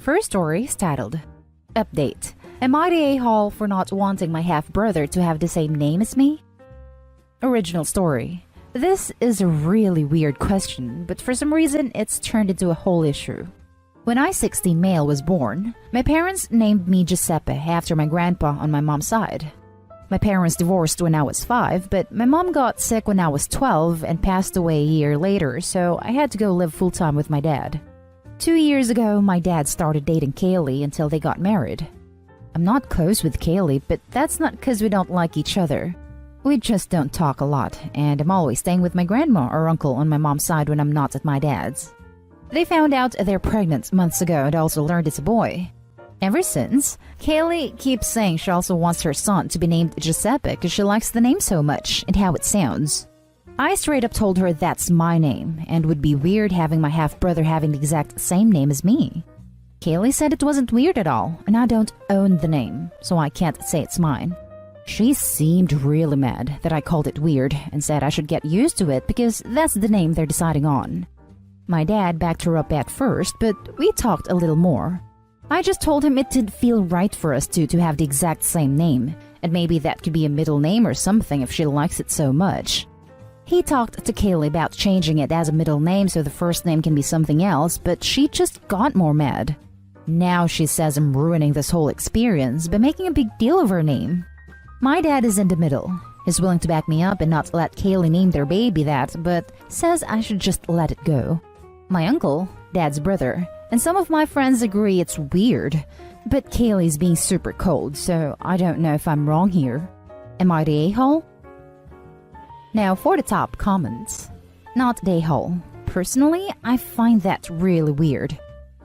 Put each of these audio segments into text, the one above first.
Her story is titled, Update. Am I the a-hole for not wanting my half-brother to have the same name as me? Original story. This is a really weird question, but for some reason it's turned into a whole issue. When I, 16 male, was born, my parents named me Giuseppe after my grandpa on my mom's side. My parents divorced when I was 5, but my mom got sick when I was 12 and passed away a year later, so I had to go live full-time with my dad. 2 years ago, my dad started dating Kaylee until they got married. I'm not close with Kaylee, but that's not because we don't like each other. We just don't talk a lot, and I'm always staying with my grandma or uncle on my mom's side when I'm not at my dad's. They found out they're pregnant months ago and also learned it's a boy. Ever since, Kaylee keeps saying she also wants her son to be named Giuseppe because she likes the name so much and how it sounds. I straight up told her that's my name and would be weird having my half-brother having the exact same name as me. Kaylee said it wasn't weird at all, and I don't own the name, so I can't say it's mine. She seemed really mad that I called it weird and said I should get used to it because that's the name they're deciding on. My dad backed her up at first, but we talked a little more. I just told him it didn't feel right for us two to have the exact same name, and maybe that could be a middle name or something if she likes it so much. He talked to Kaylee about changing it as a middle name so the first name can be something else, but she just got more mad. Now she says I'm ruining this whole experience by making a big deal of her name. My dad is in the middle. He's willing to back me up and not let Kaylee name their baby that, but says I should just let it go. My uncle, Dad's brother, and some of my friends agree it's weird, but Kaylee's being super cold, so I don't know if I'm wrong here. Am I the a-hole? Now for the top comments. Not the a-hole. Personally, I find that really weird.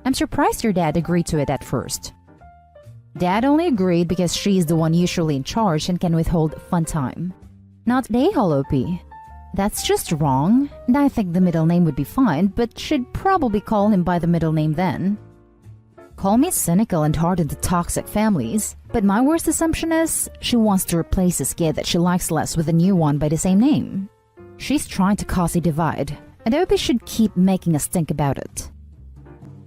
I'm surprised your dad agreed to it at first. Dad only agreed because she's the one usually in charge and can withhold fun time. Not the a-hole, OP. That's just wrong, and I think the middle name would be fine, but should probably call him by the middle name then. Call me cynical and hardened to toxic families, but my worst assumption is she wants to replace this kid that she likes less with a new one by the same name. She's trying to cause a divide, and Opie should keep making us think about it.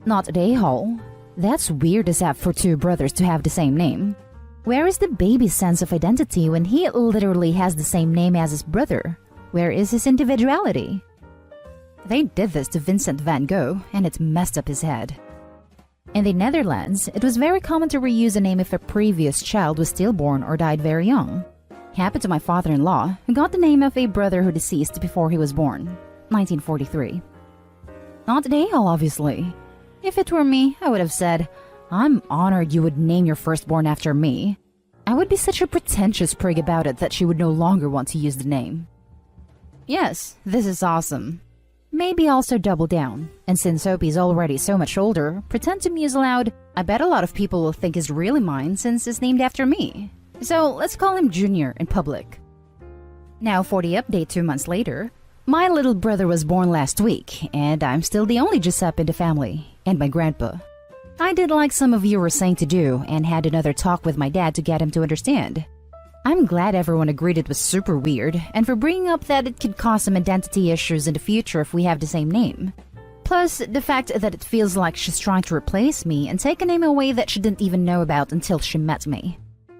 Not the a-hole. That's weird as F for two brothers to have the same name. Where is the baby's sense of identity when he literally has the same name as his brother? Where is his individuality? They did this to Vincent van Gogh, and it messed up his head. In the Netherlands, it was very common to reuse a name if a previous child was stillborn or died very young. Happened to my father-in-law, who got the name of a brother who deceased before he was born, 1943. Not the a-hole, obviously. If it were me, I would have said, I'm honored you would name your firstborn after me. I would be such a pretentious prig about it that she would no longer want to use the name. Yes, this is awesome. Maybe also double down, and since Opie's already so much older, pretend to muse aloud, I bet a lot of people will think he's really mine since it's named after me. So let's call him Junior in public. Now for the update 2 months later. My little brother was born last week, and I'm still the only Giuseppe in the family, and my grandpa. I did like some of you were saying to do, and had another talk with my dad to get him to understand. I'm glad everyone agreed it was super weird, and for bringing up that it could cause some identity issues in the future if we have the same name. Plus, the fact that it feels like she's trying to replace me and take a name away that she didn't even know about until she met me.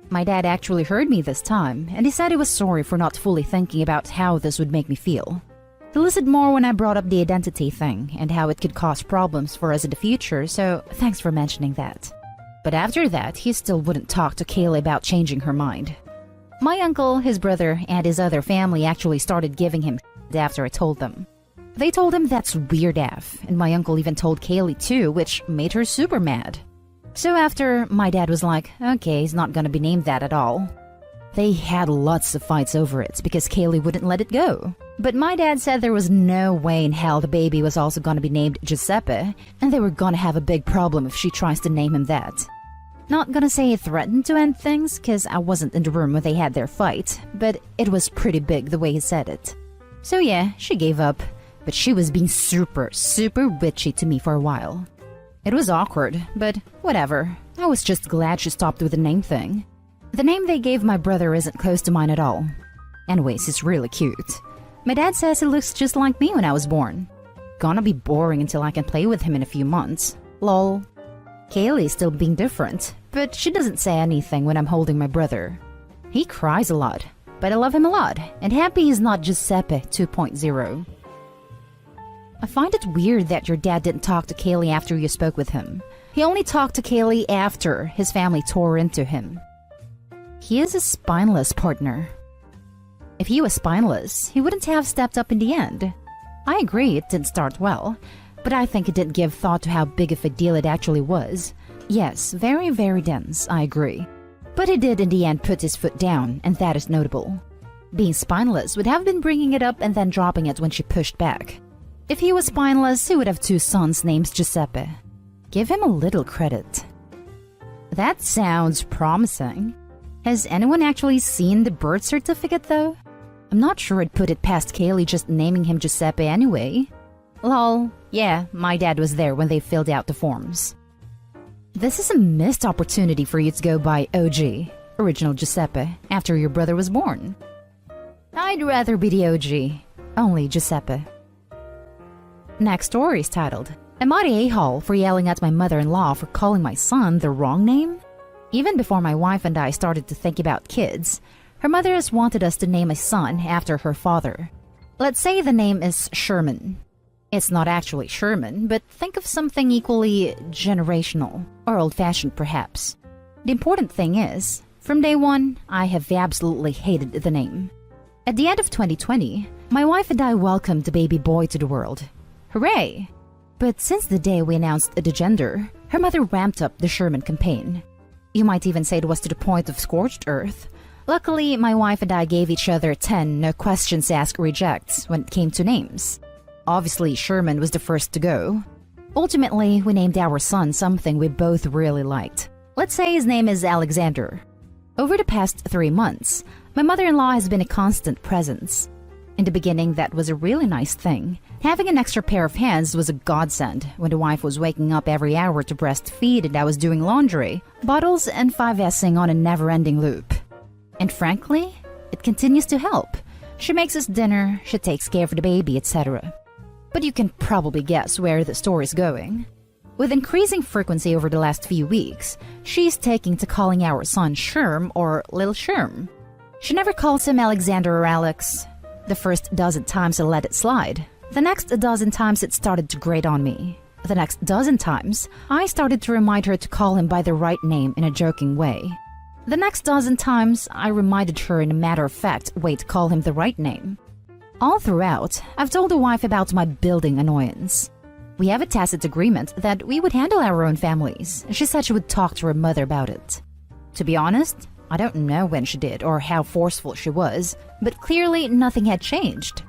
My dad actually heard me this time, and he said he was sorry for not fully thinking about how this would make me feel. He listened more when I brought up the identity thing and how it could cause problems for us in the future, so thanks for mentioning that. But after that, he still wouldn't talk to Kaylee about changing her mind. My uncle, his brother, and his other family actually started giving him after I told them. They told him that's weird AF, and my uncle even told Kaylee too, which made her super mad. So after, my dad was like, okay, he's not gonna be named that at all. They had lots of fights over it because Kaylee wouldn't let it go. But my dad said there was no way in hell the baby was also gonna be named Giuseppe, and they were gonna have a big problem if she tries to name him that. Not gonna say it threatened to end things, cause I wasn't in the room when they had their fight, but it was pretty big the way he said it. So yeah, she gave up, but she was being super witchy to me for a while. It was awkward, but whatever. I was just glad she stopped with the name thing. The name they gave my brother isn't close to mine at all. Anyways, he's really cute. My dad says he looks just like me when I was born. Gonna be boring until I can play with him in a few months. Lol. Kaylee's still being different, but she doesn't say anything when I'm holding my brother. He cries a lot, but I love him a lot, and happy he's not Giuseppe 2.0. I find it weird that your dad didn't talk to Kaylee after you spoke with him. He only talked to Kaylee after his family tore into him. He is a spineless partner. If he was spineless, he wouldn't have stepped up in the end. I agree it didn't start well, but I think it didn't give thought to how big of a deal it actually was. Yes, very, very dense, I agree. But he did in the end put his foot down, and that is notable. Being spineless would have been bringing it up and then dropping it when she pushed back. If he was spineless, he would have 2 sons named Giuseppe. Give him a little credit. That sounds promising. Has anyone actually seen the birth certificate though? I'm not sure I'd put it past Kaylee just naming him Giuseppe anyway. Lol, yeah, my dad was there when they filled out the forms. This is a missed opportunity for you to go by OG, original Giuseppe, after your brother was born. I'd rather be the OG, only Giuseppe. Next story is titled, Am I the a-hole for yelling at my mother-in-law for calling my son the wrong name? Even before my wife and I started to think about kids, her mother has wanted us to name a son after her father. Let's say the name is Sherman. It's not actually Sherman, but think of something equally generational, or old-fashioned perhaps. The important thing is, from day one, I have absolutely hated the name. At the end of 2020, my wife and I welcomed the baby boy to the world. Hooray! But since the day we announced the gender, her mother ramped up the Sherman campaign. You might even say it was to the point of scorched earth. Luckily, my wife and I gave each other 10 no questions asked rejects when it came to names. Obviously, Sherman was the first to go. Ultimately, we named our son something we both really liked. Let's say his name is Alexander. Over the past 3 months, my mother-in-law has been a constant presence. In the beginning, that was a really nice thing. Having an extra pair of hands was a godsend when the wife was waking up every hour to breastfeed and I was doing laundry, bottles, and 5S'ing on a never-ending loop. And frankly, it continues to help. She makes us dinner, she takes care of the baby, etc. But you can probably guess where the story is going. With increasing frequency over the last few weeks, she's taking to calling our son Sherm or Lil Sherm. She never calls him Alexander or Alex. The first dozen times I let it slide. The next dozen times it started to grate on me. The next dozen times, I started to remind her to call him by the right name in a joking way. The next dozen times, I reminded her in a matter-of-fact way to call him the right name. All throughout, I've told the wife about my building annoyance. We have a tacit agreement that we would handle our own families. She said she would talk to her mother about it. To be honest, I don't know when she did or how forceful she was, but clearly nothing had changed.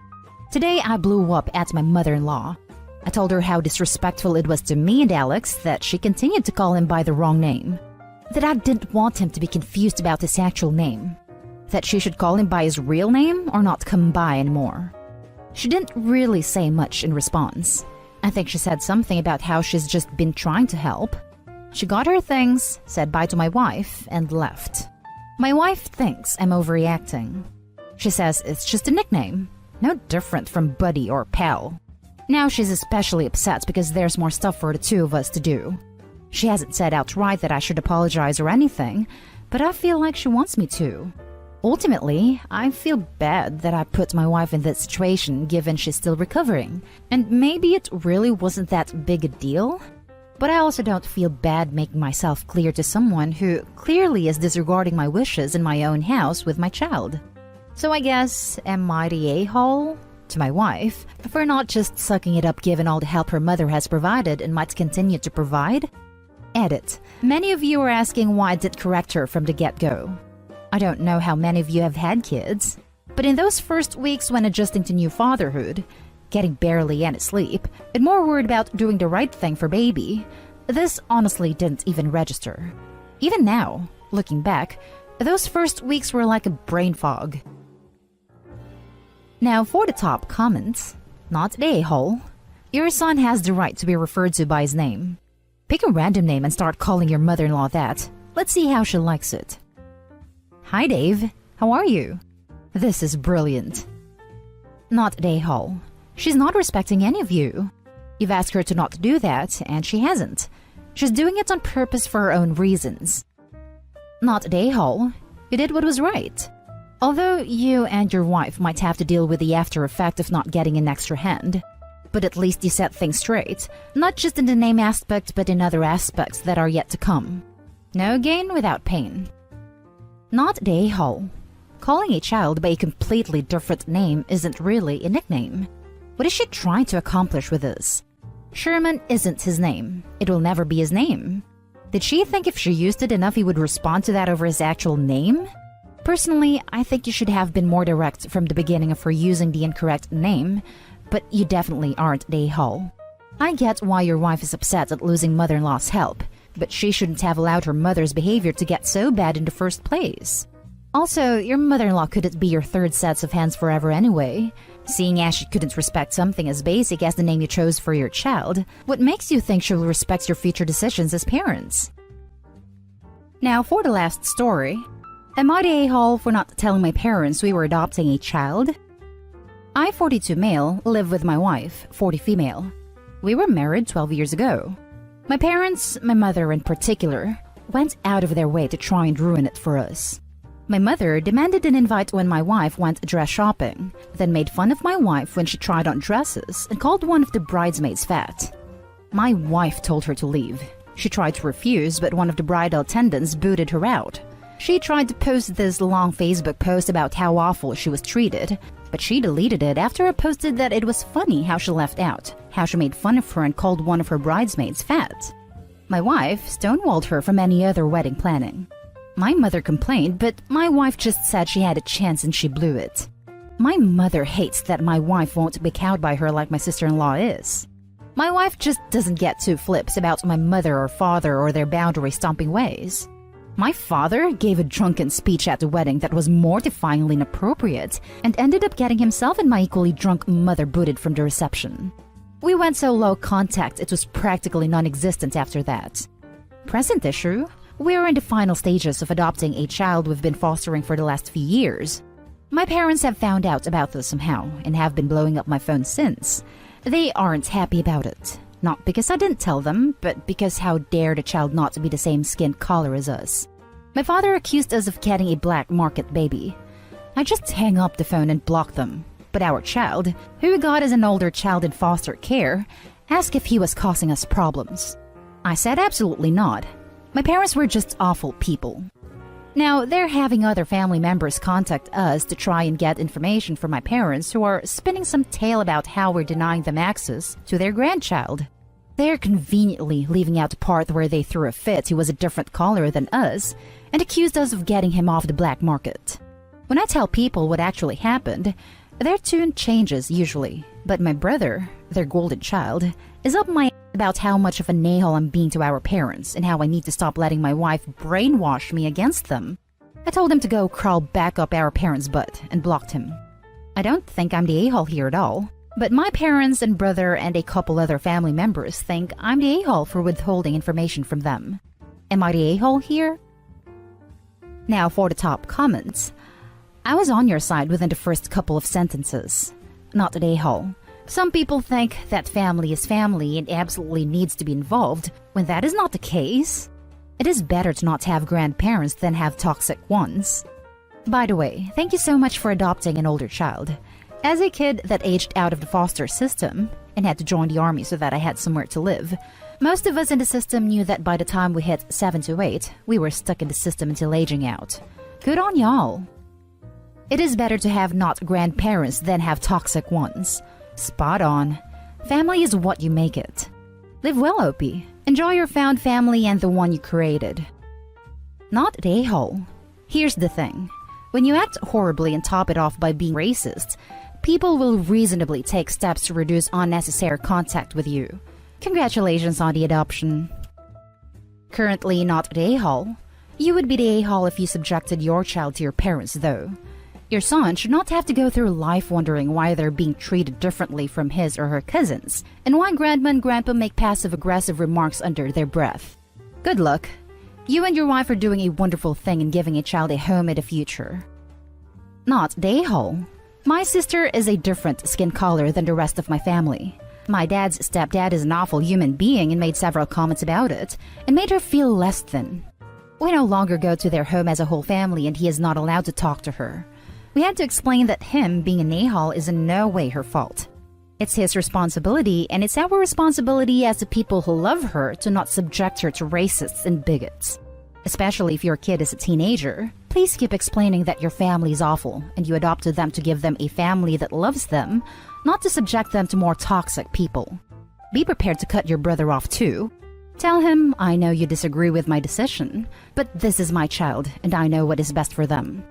Today I blew up at my mother-in-law. I told her how disrespectful it was to me and Alex that she continued to call him by the wrong name. That I didn't want him to be confused about his actual name. That she should call him by his real name or not come by anymore. She didn't really say much in response. I think she said something about how she's just been trying to help. She got her things, said bye to my wife, and left. My wife thinks I'm overreacting. She says it's just a nickname, no different from buddy or pal. Now she's especially upset because there's more stuff for the two of us to do. She hasn't said outright that I should apologize or anything, but I feel like she wants me to. Ultimately, I feel bad that I put my wife in this situation given she's still recovering, and maybe it really wasn't that big a deal. But I also don't feel bad making myself clear to someone who clearly is disregarding my wishes in my own house with my child. So I guess, am I the a-hole? To my wife, for not just sucking it up given all the help her mother has provided and might continue to provide? Edit. Many of you are asking why I didn't correct her from the get-go. I don't know how many of you have had kids, but in those first weeks when adjusting to new fatherhood, getting barely any sleep, and more worried about doing the right thing for baby, this honestly didn't even register. Even now, looking back, those first weeks were like a brain fog. Now for the top comment, not the a-hole. Your son has the right to be referred to by his name. Pick a random name and start calling your mother-in-law that. Let's see how she likes it. Hi Dave, how are you? This is brilliant. Not the a-hole. She's not respecting any of you. You've asked her to not do that, and she hasn't. She's doing it on purpose for her own reasons. Not the a-hole. You did what was right. Although you and your wife might have to deal with the after effect of not getting an extra hand. But at least you set things straight, not just in the name aspect but in other aspects that are yet to come. No gain without pain. Not the a-hole. Calling a child by a completely different name isn't really a nickname. What is she trying to accomplish with this? Sherman isn't his name. It will never be his name. Did she think if she used it enough he would respond to that over his actual name? Personally, I think you should have been more direct from the beginning of her using the incorrect name, but you definitely aren't the a-hole. I get why your wife is upset at losing mother-in-law's help, but she shouldn't have allowed her mother's behavior to get so bad in the first place. Also, your mother-in-law couldn't be your third sets of hands forever anyway. Seeing as she couldn't respect something as basic as the name you chose for your child, what makes you think she will respect your future decisions as parents? Now for the last story. Am I the a-hole for not telling my parents we were adopting a child? I, 42 male, live with my wife, 40 female. We were married 12 years ago. My parents, my mother in particular, went out of their way to try and ruin it for us. My mother demanded an invite when my wife went dress shopping, then made fun of my wife when she tried on dresses and called one of the bridesmaids fat. My wife told her to leave. She tried to refuse, but one of the bridal attendants booted her out. She tried to post this long Facebook post about how awful she was treated, but she deleted it after I posted that it was funny how she left out, how she made fun of her and called one of her bridesmaids fat. My wife stonewalled her from any other wedding planning. My mother complained, but my wife just said she had a chance and she blew it. My mother hates that my wife won't be cowed by her like my sister-in-law is. My wife just doesn't get two flips about my mother or father or their boundary-stomping ways. My father gave a drunken speech at the wedding that was mortifyingly inappropriate and ended up getting himself and my equally drunk mother booted from the reception. We went so low contact it was practically non-existent after that. Present issue? We're in the final stages of adopting a child we've been fostering for the last few years. My parents have found out about this somehow and have been blowing up my phone since. They aren't happy about it. Not because I didn't tell them, but because how dare the child not to be the same skin color as us. My father accused us of getting a black market baby. I just hang up the phone and block them. But our child, who we got as an older child in foster care, asked if he was causing us problems. I said absolutely not. My parents were just awful people. Now, they're having other family members contact us to try and get information from my parents who are spinning some tale about how we're denying them access to their grandchild. They're conveniently leaving out the part where they threw a fit he was a different color than us and accused us of getting him off the black market. When I tell people what actually happened, their tune changes usually, but my brother, their golden child, is up my about how much of a a-hole I'm being to our parents and how I need to stop letting my wife brainwash me against them. I told him to go crawl back up our parents' butt and blocked him. I don't think I'm the a-hole here at all, but my parents and brother and a couple other family members think I'm the a-hole for withholding information from them. Am I the a-hole here? Now for the top comments. I was on your side within the first couple of sentences. Not the a-hole. Some people think that family is family and absolutely needs to be involved, when that is not the case. It is better to not have grandparents than have toxic ones. By the way, thank you so much for adopting an older child. As a kid that aged out of the foster system and had to join the army so that I had somewhere to live, most of us in the system knew that by the time we hit 7 to 8, we were stuck in the system until aging out. Good on y'all. It is better to have not grandparents than have toxic ones. Spot on. Family is what you make it. Live well, Opie. Enjoy your found family and the one you created. Not the a-hole. Here's the thing. When you act horribly and top it off by being racist, people will reasonably take steps to reduce unnecessary contact with you. Congratulations on the adoption. Currently not the a-hole. You would be the a-hole if you subjected your child to your parents, though. Your son should not have to go through life wondering why they're being treated differently from his or her cousins, and why grandma and grandpa make passive-aggressive remarks under their breath. Good luck. You and your wife are doing a wonderful thing in giving a child a home in the future. Not the a-hole. My sister is a different skin color than the rest of my family. My dad's stepdad is an awful human being and made several comments about it and made her feel less than. We no longer go to their home as a whole family and he is not allowed to talk to her. We had to explain that him being an a-hole is in no way her fault. It's his responsibility, and it's our responsibility as the people who love her to not subject her to racists and bigots. Especially if your kid is a teenager, please keep explaining that your family is awful and you adopted them to give them a family that loves them, not to subject them to more toxic people. Be prepared to cut your brother off too. Tell him, I know you disagree with my decision, but this is my child and I know what is best for them.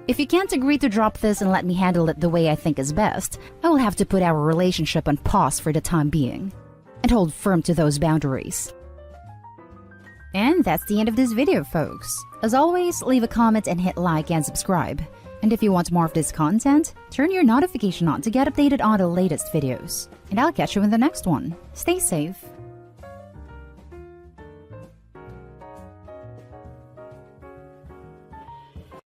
If you can't agree to drop this and let me handle it the way I think is best, I will have to put our relationship on pause for the time being and hold firm to those boundaries. And that's the end of this video, folks. As always, leave a comment and hit like and subscribe. And if you want more of this content, turn your notification on to get updated on the latest videos. And I'll catch you in the next one. Stay safe